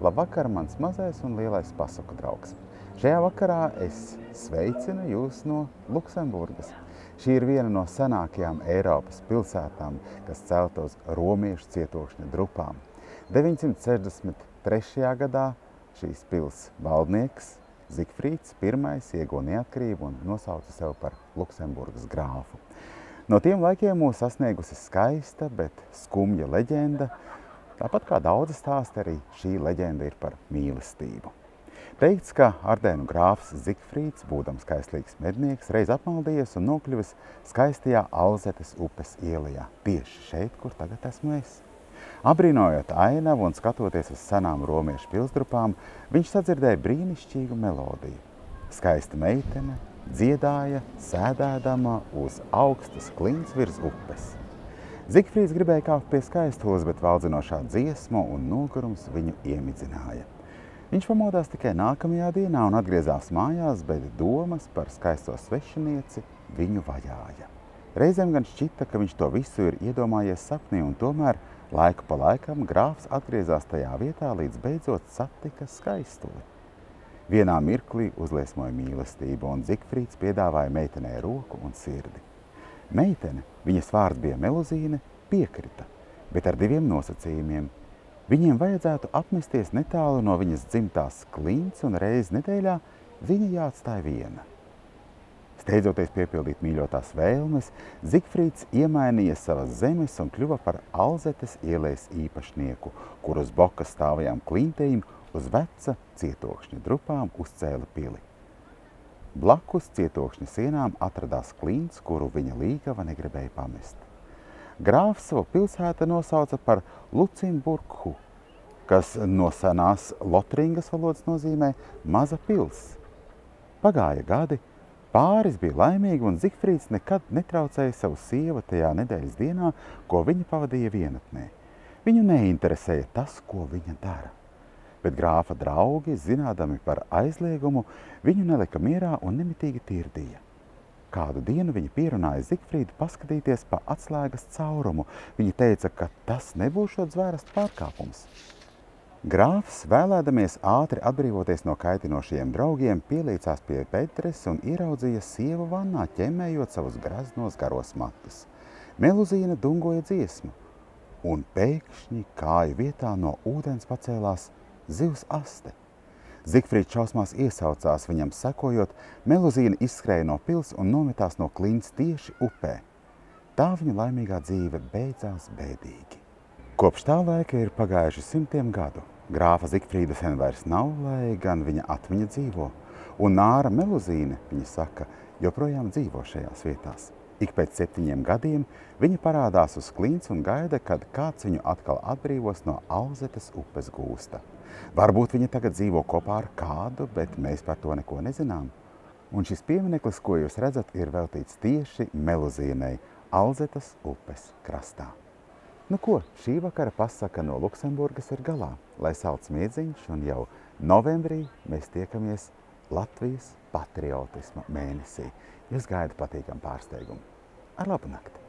Labvakar, mans mazais un lielais pasaku draugs. Šajā vakarā es sveicinu jūs no Luksemburgas. Šī ir viena no senākajām Eiropas pilsētām, kas celta uz romiešu cietokšņa drupām. 963. gadā šīs pils valdnieks Zigfrīds I ieguva neatkarību un nosauca sev par Luksemburgas grāfu. No tiem laikiem mūs sasniegusi skaista, bet skumja leģenda. Tāpat kā daudzi stāsti, arī šī leģenda ir par mīlestību. Teikts, ka Ardēnu grāfs Zigfrīds, būdams skaistlīgs mednieks, reiz apmaldījies un nokļuvis skaistajā Alzetes upes ielajā, tieši šeit, kur tagad esmu es. Abrīnojot ainavu un skatoties uz senām romiešu pilsdrupām, viņš sadzirdēja brīnišķīgu melodiju. Skaista meitene dziedāja, sēdēdama uz augstas klints virs upes. Zigfrīds gribēja kāpt pie skaistules, bet valdzinošā dziesma un nogurums viņu iemidzināja. Viņš pamodās tikai nākamajā dienā un atgriezās mājās, bet domas par skaisto svešinieci viņu vajāja. Reizēm gan šķita, ka viņš to visu ir iedomājies sapnī, un tomēr laiku pa laikam grāfs atgriezās tajā vietā, līdz beidzot satika skaistuli. Vienā mirklī uzliesmoja mīlestība, un Zigfrīds piedāvāja meitenei roku un sirdi. Meitene, viņas vārds bija Meluzīne, piekrita, bet ar diviem nosacījumiem. Viņiem vajadzētu apmesties netālu no viņas dzimtās klints, un reizi nedēļā viņa jāatstāja viena. Steidzoties piepildīt mīļotās vēlmes, Zigfrīds iemainīja savas zemes un kļuva par Alzetes ielas īpašnieku, kur uz bokas stāvajām klintīm uz veca cietokšņa drupām uzcēla pili. Blakus cietokšņa sienām atradās klints, kuru viņa līgava negribēja pamest. Grāfs savu pilsētu nosauca par Lucimburgu, kas no senās Lotringas valodas nozīmē maza pils. Pagāja gadi, pāris bija laimīgi, un Zigfrīds nekad netraucēja savu sievu tajā nedēļas dienā, ko viņa pavadīja vienatnē. Viņu neinteresēja tas, ko viņa dara. Bet grāfa draugi, zinādami par aizliegumu, viņu nelika mierā un nemitīgi tirdīja. Kādu dienu viņa pierunāja Zigfrīdu paskatīties pa atslēgas caurumu. Viņa teica, ka tas nebūšot zvērestu pārkāpums. Grāfs, vēlēdamies ātri atbrīvoties no kaitinošajiem draugiem, pielīcās pie bedres un ieraudzīja sievu vannā, ķemmējot savus graznos garos matus. Meluzīne dungoja dziesmu, un pēkšņi kāju vietā no ūdens pacēlās zivs aste. Zigfrīds šausmās iesaucās viņam sekojot, Meluzīne izskrēja no pils un nometās no klints tieši upē. Tā viņa laimīgā dzīve beidzās bēdīgi. Kopš tā laika ir pagājuši 100 gadu. Grāfa Zigfrīda sen vairs nav, lai gan viņa atmiņa dzīvo. Un nāra Meluzīne, viņa saka, joprojām dzīvo šajās vietās. Ik pēc 7 gadiem viņa parādās uz klints un gaida, kad kāds viņu atkal atbrīvos no Alzetes upes gūsta. Varbūt viņa tagad dzīvo kopā ar kādu, bet mēs par to neko nezinām. Un šis piemineklis, ko jūs redzat, ir veltīts tieši Meluzīnei Alzetes upes krastā. Nu ko, šī vakara pasaka no Luksemburgas ir galā, lai salds miedziņš, un jau novembrī mēs tiekamies Latvijas patriotisma mēnesī. Jūs gaidu patīkamu pārsteigumu. Ar labu nakti!